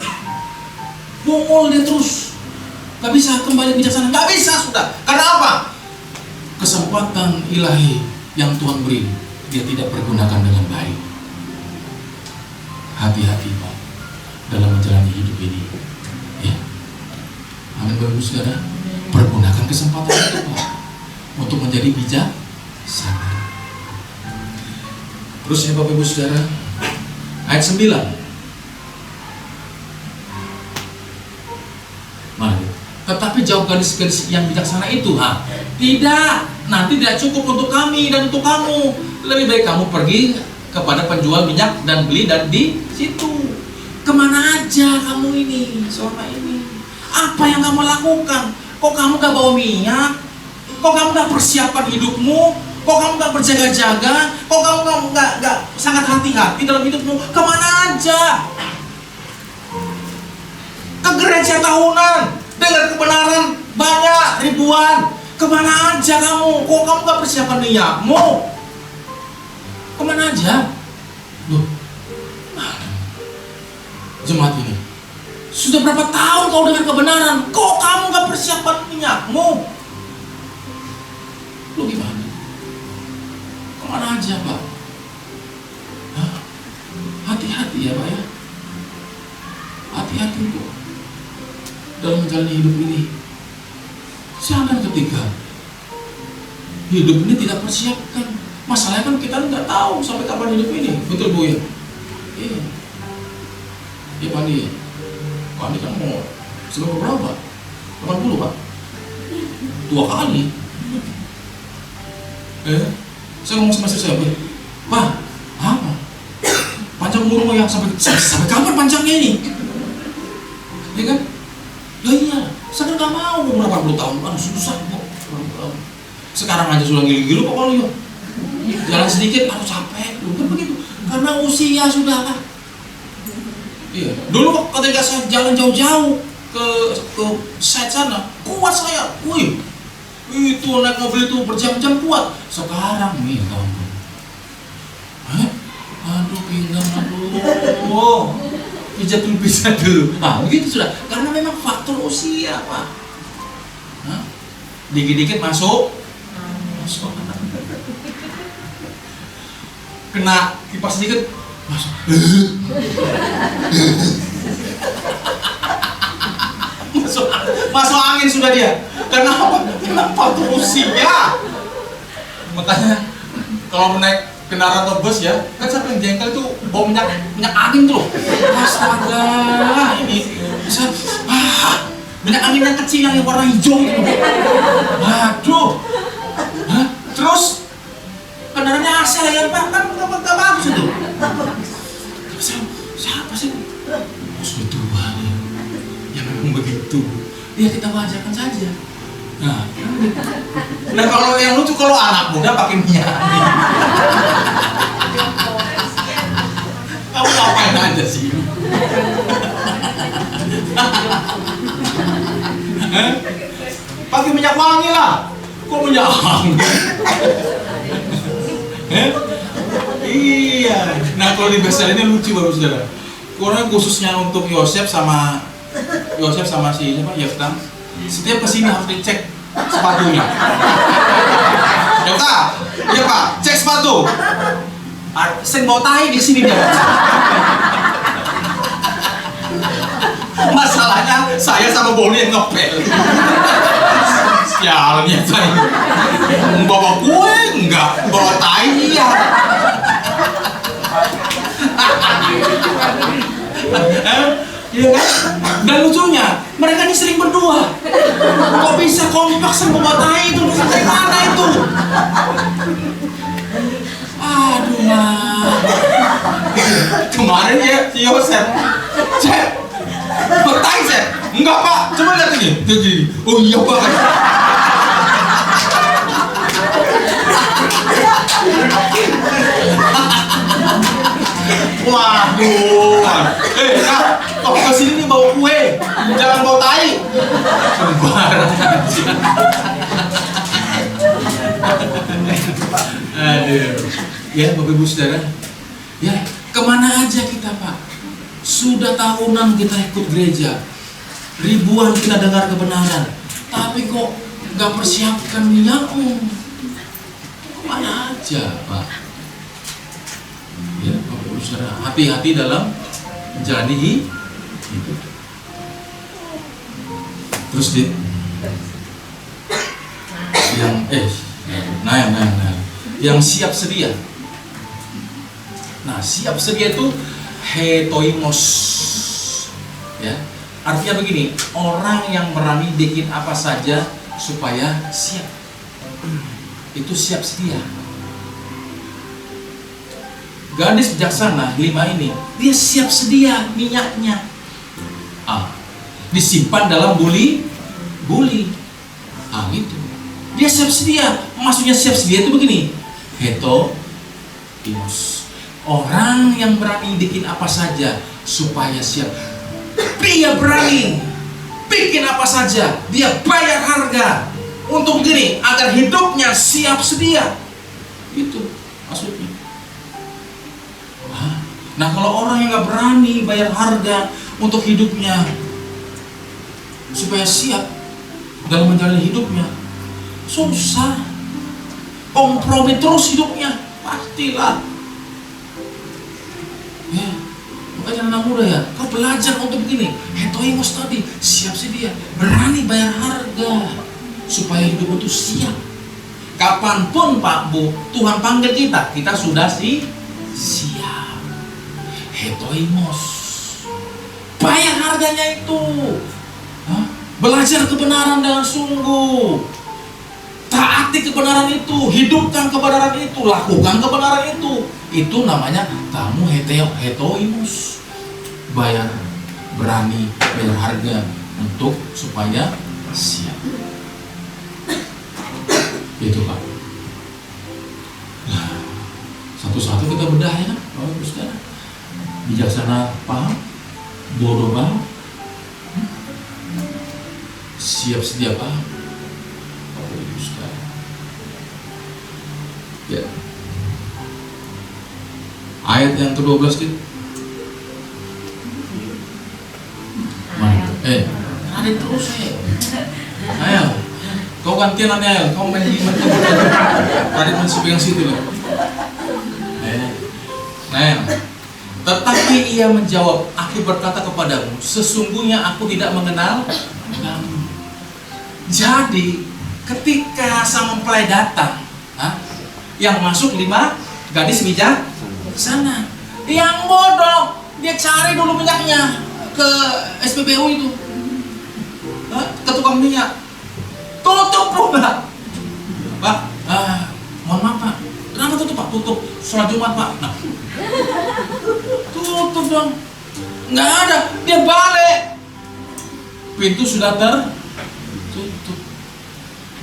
Bungul dia terus, nggak bisa kembali ke bijaksana, nggak bisa sudah. Karena apa? Kesempatan ilahi yang Tuhan beri, dia tidak pergunakan dengan baik. Hati-hati Pak dalam menjalani hidup ini. Ya. Amin Bapak Ibu Saudara. Pergunakan kesempatan itu Pak untuk menjadi bijaksana. Terus ya Bapak Ibu Saudara, ayat 9. Mana? Tetapi jawab gadis-gadis yang bijaksana itu, tidak, nanti tidak cukup untuk kami dan untuk kamu. Lebih baik kamu pergi kepada penjual minyak dan beli dan di situ. Kemana aja kamu ini selama ini? Apa yang kamu lakukan? Kok kamu gak bawa minyak? Kok kamu gak persiapkan hidupmu? Kok kamu gak berjaga-jaga? Kok kamu gak sangat hati-hati dalam hidupmu? Kemana aja? Ke gereja tahunan dengan kebenaran banyak ribuan. Kemana aja kamu? Kok kamu gak persiapkan minyakmu? Kemana aja? Loh, jemaat ini sudah berapa tahun kau dengar kebenaran, kok kamu gak persiapkan minyakmu? Lu gimana? Kemana aja Pak? Hati-hati ya Pak ya. Hati-hati kok dalam menjalani hidup ini. Jangan ketika hidup ini tidak persiapkan. Masalahnya kan kita nggak tahu sampai kapan hidup ini, betul Bu ya? Iya. Ya Pak Andi. Pak Andi kan mau sebelum berapa? 80 Pak? 2 kali. Saya ngomong sama istri saya, Pak, apa? Panjang umurmu ya, sampai kapan panjangnya ini? Ya kan? Ya iya, saya kan nggak mau umur 80 tahun, aduh susah Bu. Sekarang aja sudah gilu-gilu Pak Wali. Jalan sedikit, aduh capek, kan begitu. Karena usia sudah lah. Iya. Dulu ketika saya jalan jauh-jauh ke site sana, kuat saya. Wih, itu naik mobil itu berjam-jam kuat. Sekarang nih, tahun. Aduh pinggang, aduh. Pijat dulu. Nah, begitu sudah. Karena memang faktor usia, Pak. Dikit-dikit masuk masuk. Kena kipas sedikit, masuk. Masuk angin sudah dia. Kenapa? Kenapa tuh usia? Makanya kalau naik kendaraan atau bus ya, kan siapa yang jengkel itu bau minyak angin tuh. Astaga, ini bisa minyak angin yang kecil yang warna hijau gitu. Waduh. Hah? Terus kendaraannya AC ya Pak, kan nggak bagus itu. Siapa sih? Sudah tua ya. Ya memang begitu. Ya kita wajarkan saja. Nah kalau yang lucu kalau anak muda pakai minyak angin. Kamu ngapain aja sih? Pakai minyak wangi lah. Kok minyak angin? Iya. Nah kalau di bestseller ini lucu baru saudara. Karena khususnya untuk Yosef sama si siapa Yefta. Setiap kesini harus dicek sepatunya. Yefta, iya Pak, cek sepatu. Sing bawa tahi di sini dia. Masalahnya saya sama Boni yang ngepel. Sialnya saya. Bawa kue enggak, bawa tahi iya. Iya kan? Dan lucunya, mereka ini sering berdua. Kok bisa kompak sama bawa tahi itu? Dari mana itu? Aduh mah. Kemarin ya si Yosef, cek, bertai cek, enggak Pak, coba lihat ini, jadi, oh iya Pak. Waduh, nah, kok kesini nih bawa kue, jangan bawa tai. Sembarang aja. Aduh, ya Bapak Ibu Saudara, ya kemana aja kita Pak? Sudah tahunan kita ikut gereja, ribuan kita dengar kebenaran, tapi kok nggak persiapkan niatmu? Kemana aja Pak? Ya Bapak Ibu Saudara, hati-hati dalam menjalani hidup. Terus dia yang siap sedia. Nah, siap sedia itu hetoimos. Ya, artinya begini, orang yang berani bikin apa saja supaya siap. Itu siap sedia. Gadis bijaksana 5 ini, dia siap sedia minyaknya. Disimpan dalam buli. Gitu. Dia siap sedia. Maksudnya siap sedia itu begini. Hetoimos. Orang yang berani bikin apa saja supaya siap. Dia berani bikin apa saja. Dia bayar harga untuk begini, agar hidupnya siap sedia. Itu maksudnya. Nah kalau orang yang gak berani bayar harga untuk hidupnya supaya siap dalam menjalani hidupnya, susah. Kompromi terus hidupnya, pastilah. Ya, makanya anak muda ya, kau belajar untuk begini. Hetoimos tadi, siap sedia, berani bayar harga supaya hidup itu siap. Kapanpun Pak Bu, Tuhan panggil kita sudah siap. Hetoimos, bayar harganya itu. Belajar kebenaran dengan sungguh, taati kebenaran itu, hidupkan kebenaran itu, lakukan kebenaran itu. Itu namanya kamu hetoimos, berani bayar harga untuk supaya siap. Itu Pak. Nah, satu-satu kita bedah ya kan, Saudara. Bijaksana paham, bodoh paham, siap sedia paham. Ya. Ayat yang ke-12 itu. Mana? Ada terus ya. Ayo. Kau gantian Anel, kau main di mana? Tadi masih pegang situ loh. Nel. Tetapi ia menjawab, aku berkata kepadamu, sesungguhnya aku tidak mengenal kamu. Jadi ketika sang mempelai datang, yang masuk 5 gadis bijak sana, yang bodoh dia cari dulu minyaknya ke SPBU itu, ke tukang minyak, tutup rumah. Pak, mohon maaf Pak, kenapa tutup Pak? Tutup sholat Jumat Pak. Nah, tutup dong, nggak ada, dia balik, pintu sudah tertutup.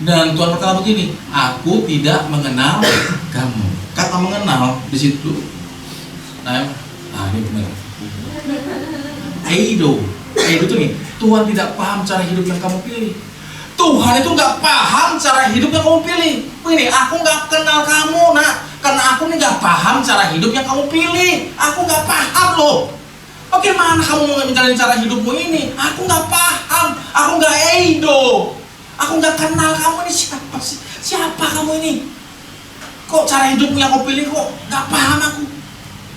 Dan Tuhan berkata begini, aku tidak mengenal kamu. Kata mengenal di situ, nah ini benar. Eido itu nih, Tuhan tidak paham cara hidup yang kamu pilih. Tuhan itu nggak paham cara hidup yang kamu pilih. Begini, aku nggak kenal kamu, nak, karena aku nih nggak paham cara hidup yang kamu pilih. Aku nggak paham loh. Bagaimana kamu mau menjalani cara hidupmu ini? Aku nggak paham. Aku nggak eido. Aku nggak kenal kamu ini siapa sih? Siapa kamu ini? Kok cara hidupmu yang kau pilih kok nggak paham aku?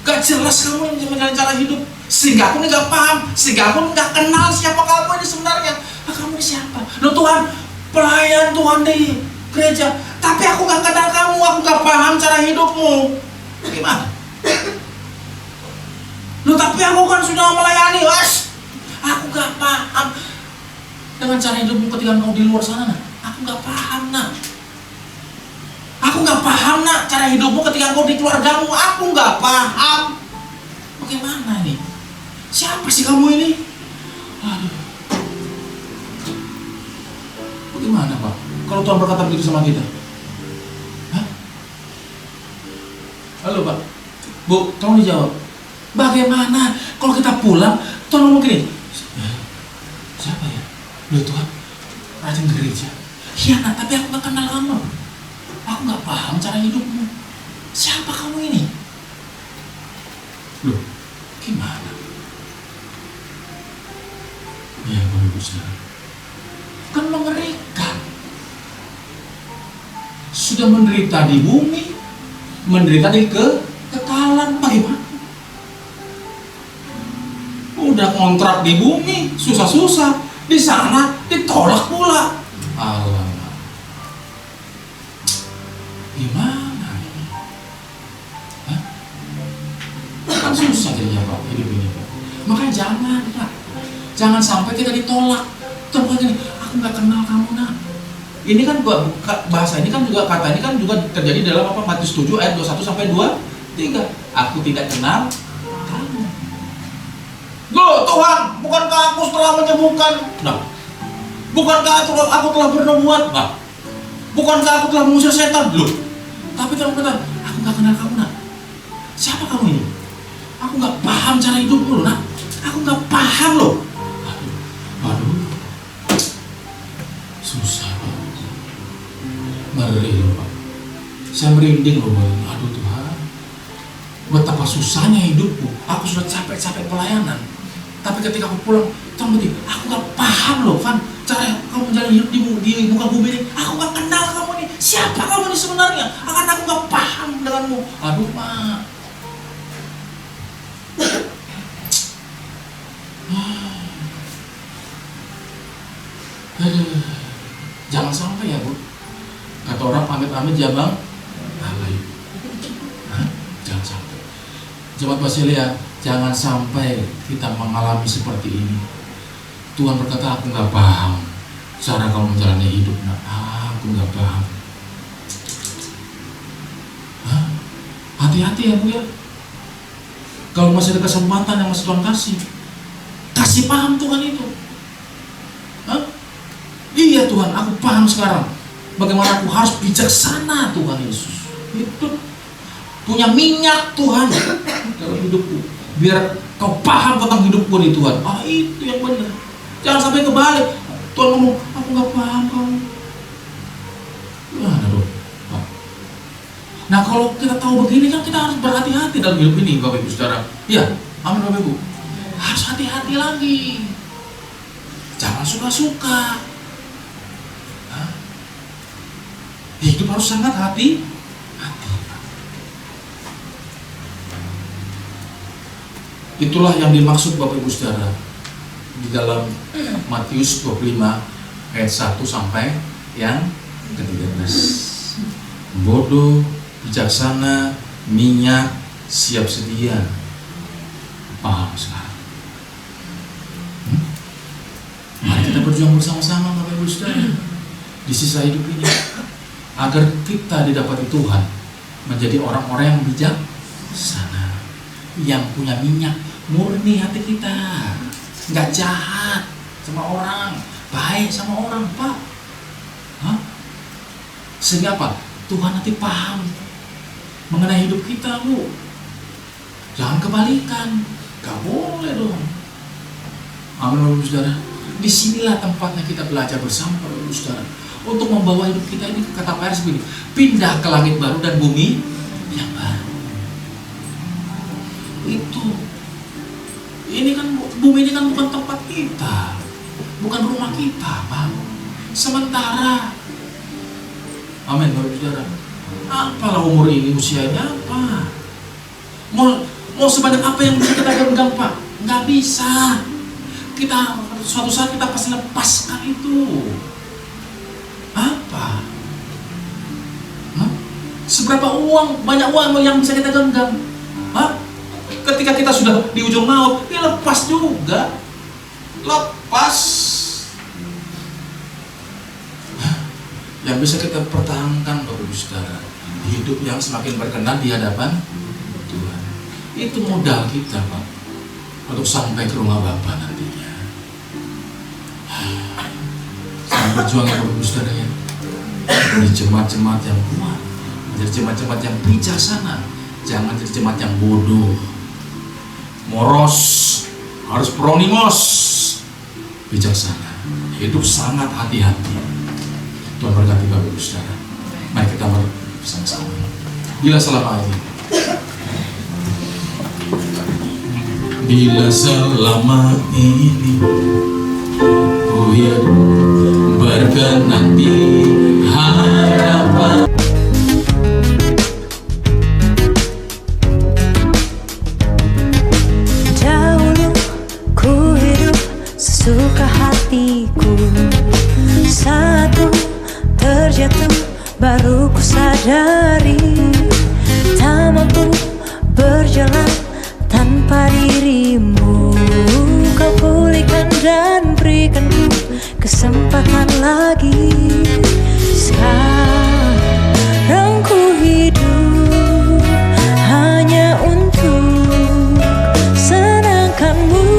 Gak jelas kamu ini menjalani cara hidup. Sehingga aku ini nggak paham. Sehingga aku nggak kenal siapa kamu ini sebenarnya. Kamu ini siapa? Loh Tuhan, pelayan Tuhan di gereja. Tapi aku nggak kenal kamu. Aku nggak paham cara hidupmu. Gimana? Loh tapi aku kan sudah melayani, was. Aku nggak paham dengan cara hidupmu ketika kau di luar sana, nak. Aku nggak paham, nak. Aku nggak paham, nak, cara hidupmu ketika kau di keluargamu. Aku nggak paham. Bagaimana ini? Siapa sih kamu ini? Aduh. Bagaimana Pak? Kalau Tuhan berkata begitu sama kita? Hah? Halo Pak, Bu, tolong dijawab. Bagaimana kalau kita pulang, Tuhan ngomong gini, siapa ya? Loh Tuhan, rajin gereja. Iya nak, tapi aku gak kenal kamu. Aku gak paham cara hidupmu. Siapa kamu ini? Loh, gimana? Ya Bapak Ibu Saudara, kan mengerikan. Sudah menderita di bumi, menderita di kekekalan. Bagaimana? Udah kontrak di bumi, susah-susah, di sana ditolak pula. Alamak, gimana ini? Hah? Kan susah jadinya Pak hidup ini Pak. Makanya jangan Pak, jangan sampai kita ditolak. Terus gini, aku nggak kenal kamu nak. Ini kan bahasa ini kan juga, kata ini kan juga terjadi dalam apa, Matius 7 ayat 21 sampai 23. Aku tidak kenal kamu. Loh Tuhan, bukankah aku telah menyembuhkan? Nah, bukankah aku telah bernubuat? Nah, bukankah aku telah mengusir setan? Loh, tapi Tuhan berkata, aku nggak kenal kamu nak. Siapa kamu ini? Aku nggak paham cara hidupmu loh nak. Aku nggak paham loh. Aduh, susah Pak. Ngeri loh Pak. Saya merinding loh Pak. Aduh Tuhan, betapa susahnya hidupku. Aku sudah capek-capek pelayanan. Tapi ketika aku pulang, Tuhan begini, aku gak paham loh Van, cara kamu menjalani hidup di muka bumi ini. Aku gak kenal kamu nih. Siapa kamu nih sebenarnya? Karena aku gak paham denganmu. Aduh Pak. Jangan sampai ya Bu. Kata orang amit-amit jabang alay. Jangan sampai. Jemaat Basilia, jangan sampai kita mengalami seperti ini. Tuhan berkata, aku nggak paham cara kamu menjalani hidup. Nah, aku nggak paham. Hati-hati ya Bu ya. Kalau masih ada kesempatan yang masih Tuhan kasih paham Tuhan itu. Iya Tuhan, aku paham sekarang bagaimana aku harus bijaksana Tuhan Yesus. Itu punya minyak Tuhan dalam hidupku, biar kau paham tentang hidupku nih Tuhan. Itu yang benar. Jangan sampai kebalik. Tuhan ngomong, aku nggak paham kamu. Gimana dong? Nah kalau kita tahu begini kan kita harus berhati-hati dalam hidup ini Bapak Ibu Saudara. Iya, amin Bapak Ibu. Harus hati-hati lagi. Jangan suka-suka. harus sangat hati-hati. Itulah yang dimaksud Bapak Ibu Saudara di dalam Matius 25 ayat 1 sampai yang ke-13. Bodoh, bijaksana, minyak, siap sedia. Paham sekarang? Mari kita berjuang bersama-sama Bapak Ibu Saudara di sisa hidup ini agar kita didapati Tuhan menjadi orang-orang yang bijaksana, yang punya minyak murni hati kita, nggak jahat sama orang, baik sama orang, Pak. Sehingga apa? Tuhan nanti paham mengenai hidup kita, Bu. Jangan kebalikan, nggak boleh dong. Amin, Bapak Ibu Saudara. Disinilah tempatnya kita belajar bersama Bapak Ibu Saudara untuk membawa hidup kita ini, kata Pak Ers begini, pindah ke langit baru dan bumi yang baru. Itu ini kan, bumi ini kan bukan tempat kita, bukan rumah kita, Pak. Sementara, amin Bapak Ibu Saudara. Apalah umur ini, usianya apa? Mau sebanyak apa yang bisa kita genggam, Pak? Nggak bisa. Kita suatu saat kita pasti lepaskan itu. Apa? Seberapa banyak uang yang bisa kita genggam? Ketika kita sudah di ujung maut, ya lepas juga. Lepas. Yang bisa kita pertahankan Bapak Ibu Saudara, hidup yang semakin berkenan di hadapan Tuhan. Itu modal kita, Pak, untuk sampai ke rumah Bapa nantinya. Sampai berjuang Bapak Ibu Saudara ya, di jemaat-jemaat yang kuat, menjadi jemaat-jemaat yang bijaksana, jangan jadi jemaat yang bodoh, moros, harus pronimos, bijaksana, hidup sangat hati-hati. Tuhan berkati Bapak Ibu Saudara. Mari kita bersama-sama. Bila selama ini, bila selama ini ku hidup berkenan di hadapan. Dahulu ku hidup sesuka hatiku, saat ku terjatuh baru ku sadari tak mampu berjalan tanpa dirimu. Kau pulihkan dan berikan ku kesempatan lagi. Sekarang ku hidup hanya untuk senangkanmu.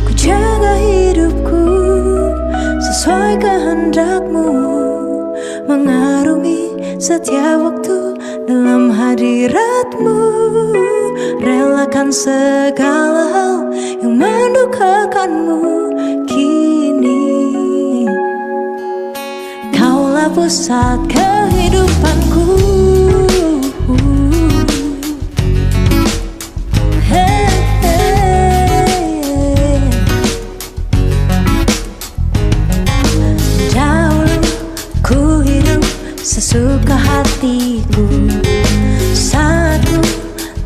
Ku jaga hidupku sesuai kehendakmu, mengarungi setiap waktu dalam hadiratmu. Relakan segala hal yang mendukakanmu kini. Kaulah pusat kehidupanku. Dahulu ku hidup sesuka hatiku, saat ku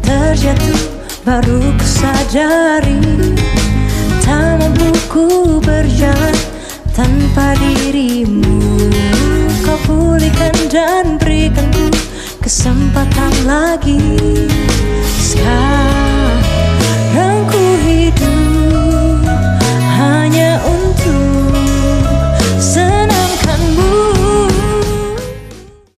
terjatuh baru ku sadari tak mampu ku berjalan tanpa dirimu. Kau pulihkan dan berikan ku kesempatan lagi. Sekarang